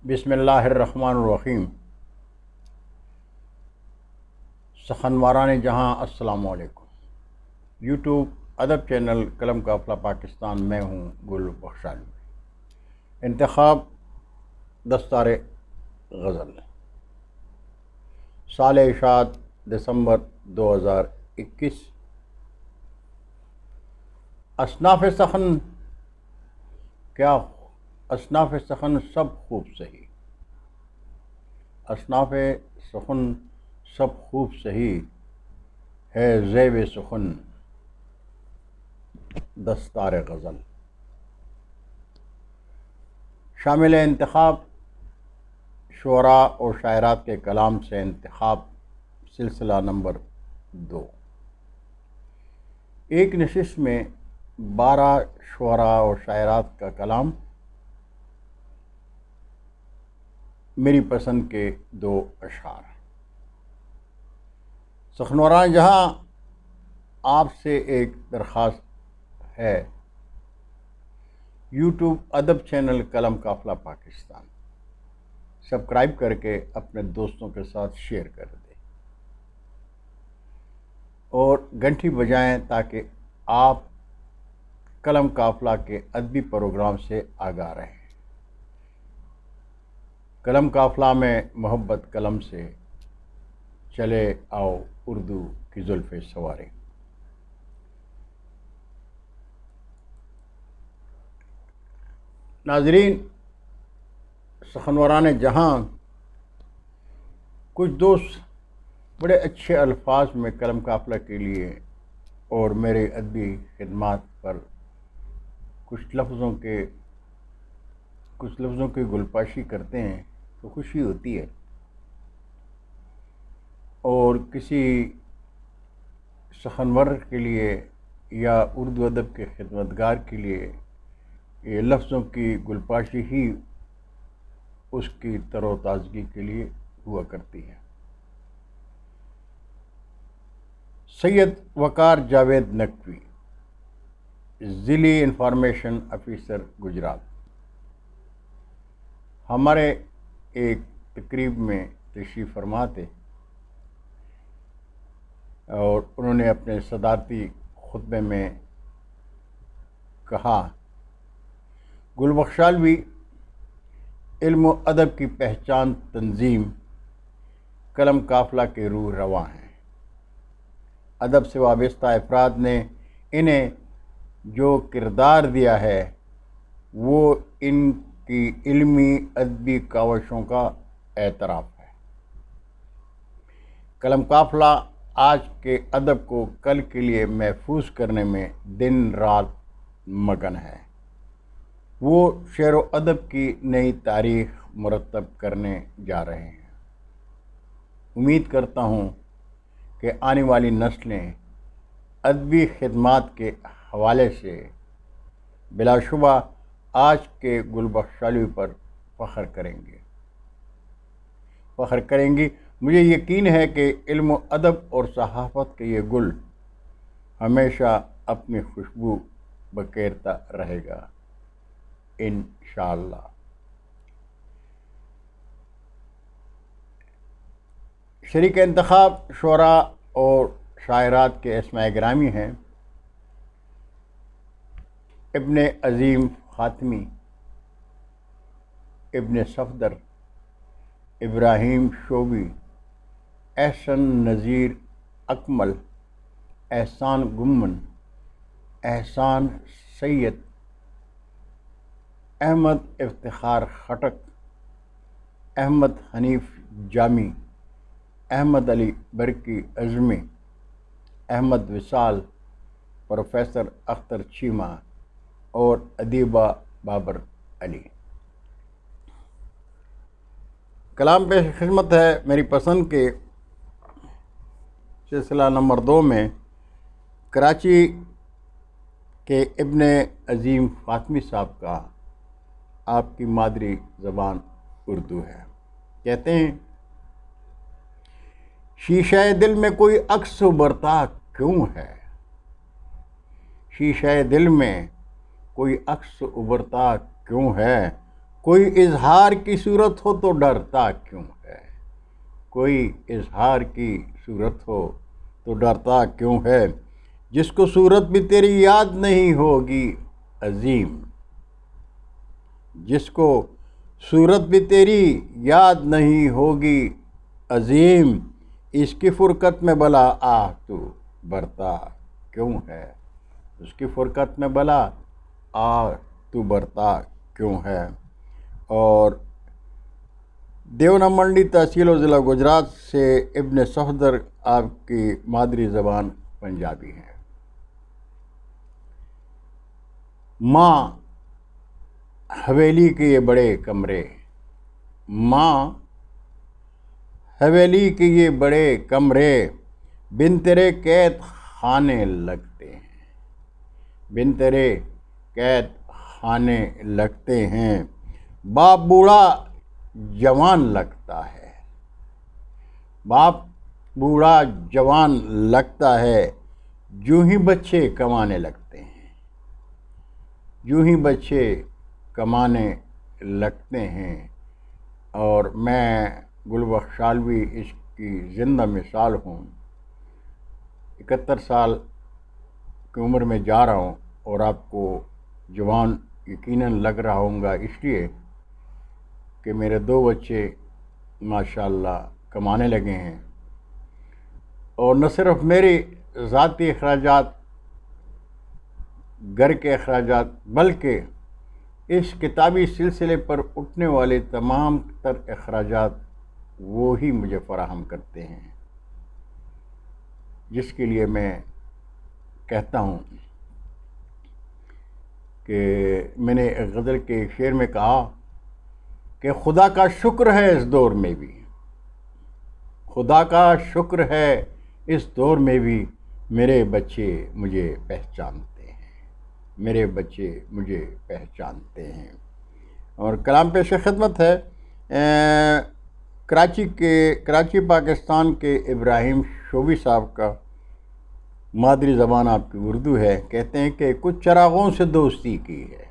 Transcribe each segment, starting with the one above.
بسم اللہ الرحمن الرحیم۔ سخنواران جہاں السلام علیکم۔ یوٹیوب ادب چینل قلم قافلہ پاکستان میں ہوں گل بخشالی۔ انتخاب دستار غزل، سال اشاعت دسمبر 2021۔ اصناف سخن کیا اصناف سخن سب خوب سہی، اصناف سخن سب خوب سہی، ہے زیب سخن دستار غزل۔ شامل انتخاب شعراء اور شاعرات کے کلام سے انتخاب، سلسلہ نمبر 2۔ ایک نشست میں 12 شعراء اور شاعرات کا کلام، میری پسند کے 2 اشعار۔ سخنواران جہاں، آپ سے ایک درخواست ہے، یوٹیوب ادب چینل قلم قافلہ پاکستان سبسکرائب کر کے اپنے دوستوں کے ساتھ شیئر کر دیں اور گھنٹی بجائیں تاکہ آپ قلم قافلہ کے ادبی پروگرام سے آگاہ رہیں۔ قلم قافلہ میں محبت قلم سے، چلے آؤ اردو کی زلفیں سوارے۔ ناظرین، سخنواران جہاں، کچھ دوست بڑے اچھے الفاظ میں قلم قافلہ کے لیے اور میرے ادبی خدمات پر کچھ لفظوں کی گلپاشی کرتے ہیں تو خوشی ہوتی ہے، اور کسی سخنور کے لیے یا اردو ادب کے خدمتگار کے لیے یہ لفظوں کی گلپاشی ہی اس کی تر و تازگی کے لیے ہوا کرتی ہے۔ سید وقار جاوید نقوی، ضلعی انفارمیشن آفیسر، گجرات، ہمارے ایک تقریب میں تشریف فرما تھے اور انہوں نے اپنے صدارتی خطبے میں کہا، گل بخشالوی علم و ادب کی پہچان، تنظیم، قلم قافلہ کے روح رواں ہیں۔ ادب سے وابستہ افراد نے انہیں جو کردار دیا ہے وہ ان کی علمی ادبی کاوشوں کا اعتراف ہے۔ قلم قافلہ آج کے ادب کو کل کے لیے محفوظ کرنے میں دن رات مگن ہے۔ وہ شعر و ادب کی نئی تاریخ مرتب کرنے جا رہے ہیں۔ امید کرتا ہوں کہ آنے والی نسلیں ادبی خدمات کے حوالے سے بلا شبہ آج کے گل بخشالوی پر فخر کریں گی۔ مجھے یقین ہے کہ علم و ادب اور صحافت کے یہ گل ہمیشہ اپنی خوشبو بکھیرتا رہے گا، انشاءاللہ۔ شریک انتخاب شعراء اور شاعرات کے اسماء گرامی ہیں: ابن عظیم خاتمی، ابن صفدر، ابراہیم شوبی، احسن نذیر اکمل، احسان گمن، احسان سید، احمد افتخار خٹک، احمد حنیف جامی، احمد علی برکی اعظمی، احمد وصال، پروفیسر اختر چیمہ اور ادیبہ بابر علی۔ کلام پیش خدمت ہے میری پسند کے سلسلہ نمبر 2 میں کراچی کے ابن عظیم خاتمی صاحب کا، آپ کی مادری زبان اردو ہے۔ کہتے ہیں، شیشہ دل میں کوئی عکس ابھرتا کیوں ہے، شیشہ دل میں کوئی عکس ابھرتا کیوں ہے، کوئی اظہار کی صورت ہو تو ڈرتا کیوں ہے؟ کوئی اظہار کی صورت ہو تو ڈرتا کیوں ہے؟ جس کو صورت بھی تیری یاد نہیں ہوگی عظیم، جس کو صورت بھی تیری یاد نہیں ہوگی عظیم، اس کی فرقت میں بلا تو برتا کیوں ہے؟ اس کی فرقت میں بلا تو برتا کیوں ہے؟ اور دیونا منڈی تحصیل و ضلع گجرات سے ابن صفدر آپ کی مادری زبان پنجابی ہے۔ ماں حویلی کے یہ بڑے کمرے، ماں حویلی کے یہ بڑے کمرے، بن تیرے قید خانے لگتے ہیں، بن تیرے قید خانے لگتے ہیں، باپ بوڑھا جوان لگتا ہے، باپ بوڑھا جوان لگتا ہے، جو ہی بچے کمانے لگتے ہیں، جو ہی بچے کمانے لگتے ہیں۔ اور میں گل بخش سالوی اس کی زندہ مثال ہوں۔ 71 سال کی عمر میں جا رہا ہوں اور آپ کو جوان یقیناً لگ رہا ہوں گا، اس لیے کہ میرے 2 بچے ماشاءاللہ کمانے لگے ہیں، اور نہ صرف میری ذاتی اخراجات، گھر کے اخراجات، بلکہ اس کتابی سلسلے پر اٹھنے والے تمام تر اخراجات وہی مجھے فراہم کرتے ہیں، جس کے لیے میں کہتا ہوں کہ میں نے غزل کے ایک شعر میں کہا کہ خدا کا شکر ہے اس دور میں بھی، خدا کا شکر ہے اس دور میں بھی، میرے بچے مجھے پہچانتے ہیں، میرے بچے مجھے پہچانتے ہیں۔ اور کلام پیش خدمت ہے کراچی پاکستان کے ابراہیم شوبی صاحب کا، مادری زبان آپ کی اردو ہے۔ کہتے ہیں کہ کچھ چراغوں سے دوستی کی ہے،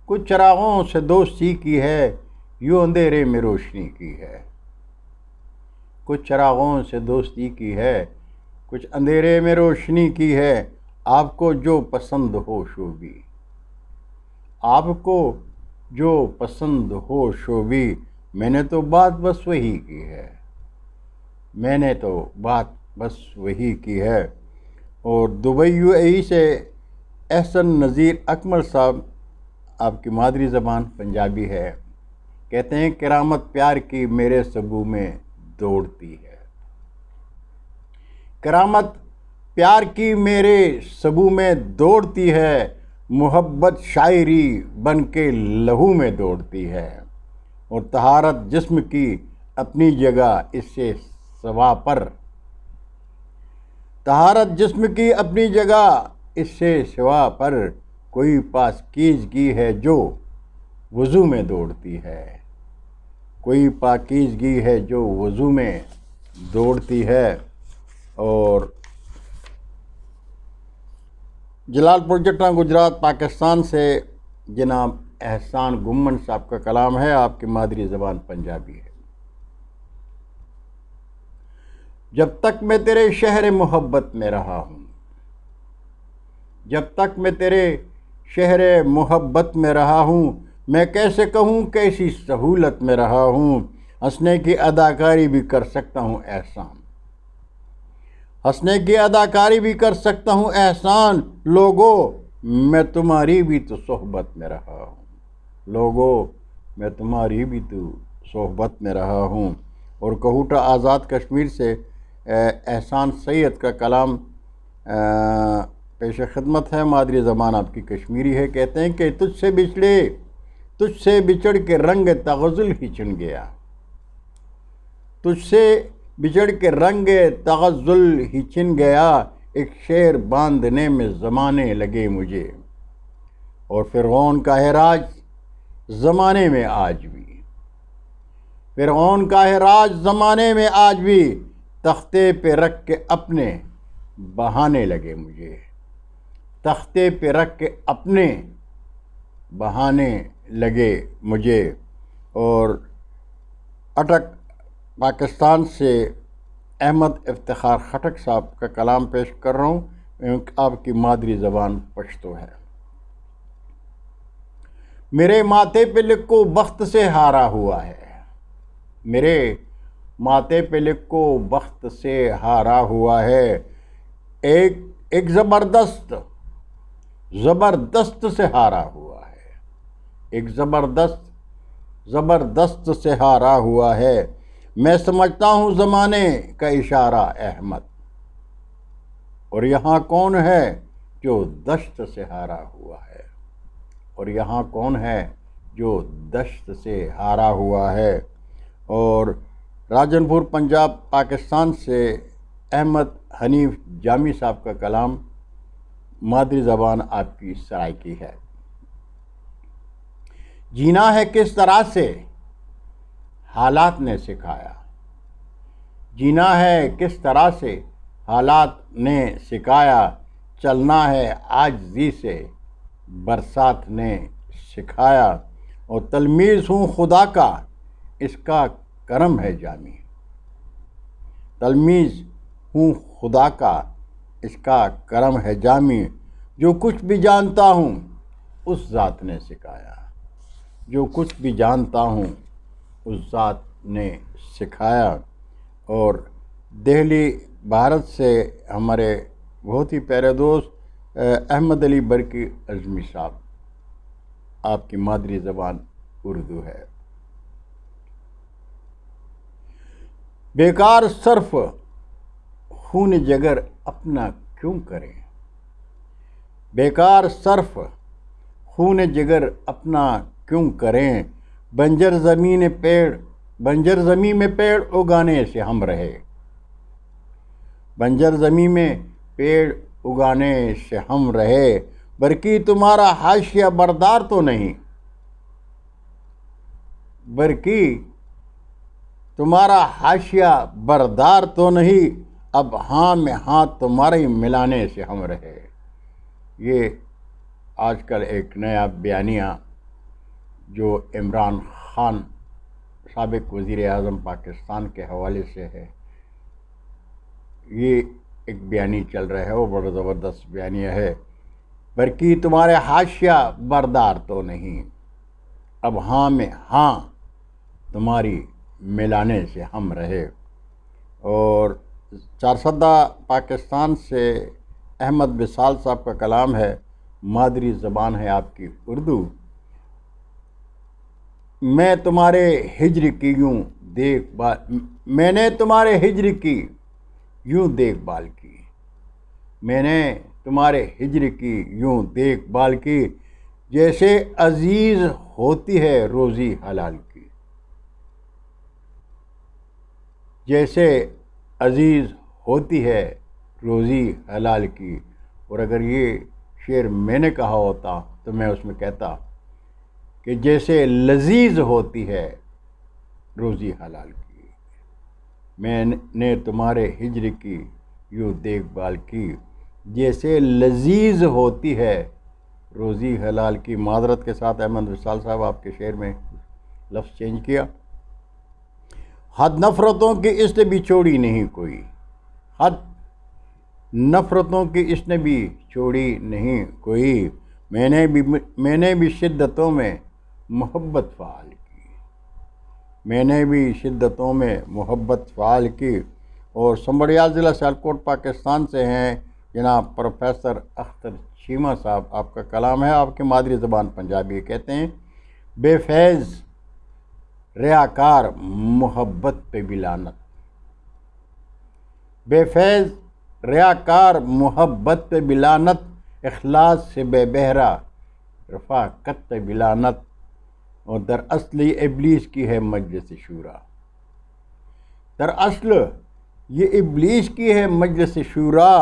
کچھ چراغوں سے دوستی کی ہے، یوں اندھیرے میں روشنی کی ہے، کچھ چراغوں سے دوستی کی ہے، کچھ اندھیرے میں روشنی کی ہے، آپ کو جو پسند ہو شوبی، آپ کو جو پسند ہو شوبی، میں نے تو بات بس وہی کی ہے، میں نے تو بات بس وہی کی ہے۔ اور دبئی یو اے ای سے احسن نذیر اکمل صاحب، آپ کی مادری زبان پنجابی ہے، کہتے ہیں کرامت پیار کی میرے سبو میں دوڑتی ہے، کرامت پیار کی میرے سبو میں دوڑتی ہے، محبت شاعری بن کے لہو میں دوڑتی ہے، اور طہارت جسم کی اپنی جگہ اس سے سوا پر، طہارت جسم کی اپنی جگہ اس سے سوا پر، کوئی پاکیزگی ہے جو وضو میں دوڑتی ہے، کوئی پاکیزگی ہے جو وضو میں دوڑتی ہے۔ اور جلال پور جٹا گجرات پاکستان سے جناب احسان گمن صاحب کا کلام ہے، آپ کی مادری زبان پنجابی ہے۔ جب تک میں تیرے شہر محبت میں رہا ہوں، جب تک میں تیرے شہر محبت میں رہا ہوں، میں کیسے کہوں کیسی سہولت میں رہا ہوں، ہنسنے کی اداکاری بھی کر سکتا ہوں احسان، ہنسنے کی اداکاری بھی کر سکتا ہوں احسان، لوگوں میں تمہاری بھی تو صحبت میں رہا ہوں، لوگوں میں تمہاری بھی تو صحبت میں رہا ہوں۔ اور کہوٹہ آزاد کشمیر سے احسان سید کا کلام پیش خدمت ہے، مادری زبان آپ کی کشمیری ہے، کہتے ہیں کہ تجھ سے بچڑ کے رنگ تغزل ہی چن گیا، تجھ سے بچڑ کے رنگ تغزل ہی چن گیا، ایک شعر باندھنے میں زمانے لگے مجھے، اور فرعون کا ہے راج زمانے میں آج بھی، فرعون کا ہے راج زمانے میں آج بھی، تختے پہ رکھ کے اپنے بہانے لگے مجھے، تختے پہ رکھ کے اپنے بہانے لگے مجھے، اور اٹک پاکستان سے احمد افتخار خٹک صاحب کا کلام پیش کر رہا ہوں۔ آپ کی مادری زبان پشتو ہے۔ میرے ماتھے پہ لکھو بخت سے ہارا ہوا ہے، میرے ماتھے پہ لکھو بخت سے ہارا ہوا ہے، ایک زبردست سے ہارا ہوا ہے، ایک زبردست سے ہارا ہوا ہے، میں سمجھتا ہوں زمانے کا اشارہ احمد، اور یہاں کون ہے جو دشت سے ہارا ہوا ہے، اور یہاں کون ہے جو دشت سے ہارا ہوا ہے۔ اور راجن پور پنجاب پاکستان سے احمد حنیف جامی صاحب کا کلام، مادری زبان آپ کی سرائکی ہے۔ جینا ہے کس طرح سے حالات نے سکھایا، جینا ہے کس طرح سے حالات نے سکھایا، چلنا ہے عاجزی سے برسات نے سکھایا، اور تلمیذ ہوں خدا کا اس کا کرم ہے جامی، تلمیذ ہوں خدا کا اس کا کرم ہے جامی، جو کچھ بھی جانتا ہوں اس ذات نے سکھایا، جو کچھ بھی جانتا ہوں اس ذات نے سکھایا۔ اور دہلی بھارت سے ہمارے بہت ہی پیارے دوست احمد علی برکی اعظمی صاحب، آپ کی مادری زبان اردو ہے۔ بیکار صرف خون جگر اپنا کیوں کریں، بیکار صرف خون جگر اپنا کیوں کریں، بنجر زمین میں پیڑ اگانے سے ہم رہے، بنجر زمین میں پیڑ اگانے سے ہم رہے، برکی تمہارا حاشیہ بردار تو نہیں، برکی تمہارا حاشیہ بردار تو نہیں، اب ہاں میں ہاں تمہارے ملانے سے ہم رہے۔ یہ آج کل ایک نیا بیانیہ جو عمران خان سابق وزیر اعظم پاکستان کے حوالے سے ہے، یہ ایک بیانی چل رہا ہے، وہ بڑا زبردست بیانیہ ہے۔ برکی تمہارے حاشیہ بردار تو نہیں، اب ہاں میں ہاں تمہاری ملانے سے ہم رہے۔ اور چارسدہ پاکستان سے احمد وصال صاحب کا کلام ہے، مادری زبان ہے آپ کی اردو۔ میں تمہارے ہجر کی یوں دیکھ بھال، میں نے تمہارے ہجر کی یوں دیکھ بھال کی، میں نے تمہارے ہجر کی یوں دیکھ بھال کی، جیسے عزیز ہوتی ہے روزی حلال کی، جیسے عزیز ہوتی ہے روزی حلال کی۔ اور اگر یہ شعر میں نے کہا ہوتا تو میں اس میں کہتا کہ جیسے لذیذ ہوتی ہے روزی حلال کی، میں نے تمہارے ہجر کی یوں دیکھ بھال کی، جیسے لذیذ ہوتی ہے روزی حلال کی۔ معذرت کے ساتھ احمد وصال صاحب آپ کے شعر میں لفظ چینج کیا۔ حد نفرتوں کی اس نے بھی چھوڑی نہیں کوئی، حد نفرتوں کی اس نے بھی چھوڑی نہیں کوئی، میں نے بھی شدتوں میں محبت فعال کی، میں نے بھی شدتوں میں محبت فعال کی۔ اور سنبھریال ضلع سیالکوٹ پاکستان سے ہیں جناب پروفیسر اختر چیمہ صاحب، آپ کا کلام ہے، آپ کی مادری زبان پنجابی، کہتے ہیں بے فیض ریاکار محبت پہ بھی لعنت، بے فیض ریاکار محبت پہ بھی لعنت، اخلاص سے بے بہرا رفاقت پہ بھی لعنت، اور دراصل یہ ابلیس کی ہے مجلس شورا، دراصل یہ ابلیس کی ہے مجلس شورا،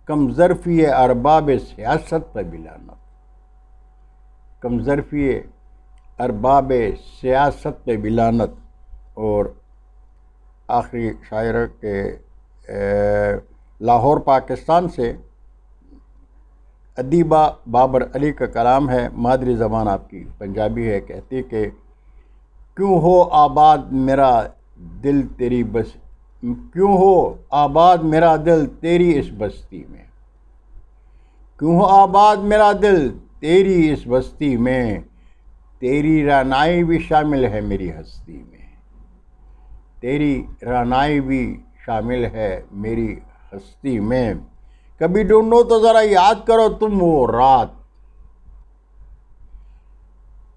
کم ظرفی ارباب سیاست پہ بھی لعنت، کم ظرفی ارباب سیاست پہ بھی لعنت۔ اور آخری شاعر کے لاہور پاکستان سے ادیبہ بابر علی کا کلام ہے، مادری زبان آپ کی پنجابی ہے، کہتی کہ کیوں ہو آباد میرا دل تیری بس کیوں ہو آباد میرا دل تیری اس بستی میں، کیوں ہو آباد میرا دل تیری اس بستی میں، تیری رعنائی بھی شامل ہے میری ہستی میں، تیری رعنائی بھی شامل ہے میری ہستی میں، کبھی ڈھونڈو تو ذرا یاد کرو تم وہ رات،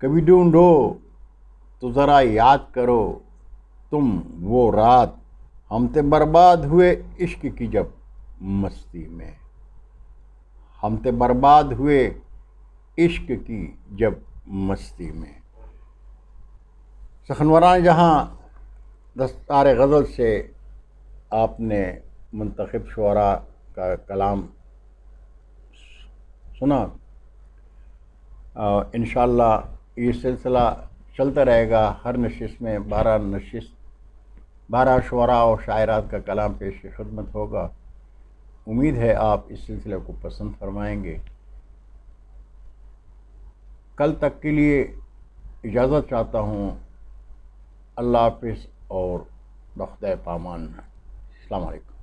کبھی ڈھونڈو تو ذرا یاد کرو تم وہ رات، ہم تے برباد ہوئے عشق کی جب مستی میں، ہم تے برباد ہوئے عشق کی جب مستی میں۔ سخنوران جہاں دستار غزل سے آپ نے منتخب شعراء کا کلام سنا، انشاءاللہ یہ سلسلہ چلتا رہے گا، ہر نشست میں 12 شعراء اور شاعرات کا کلام پیش خدمت ہوگا۔ امید ہے آپ اس سلسلے کو پسند فرمائیں گے۔ کل تک کے لیے اجازت چاہتا ہوں، اللہ حافظ اور بخدائے پامان۔ السلام علیکم۔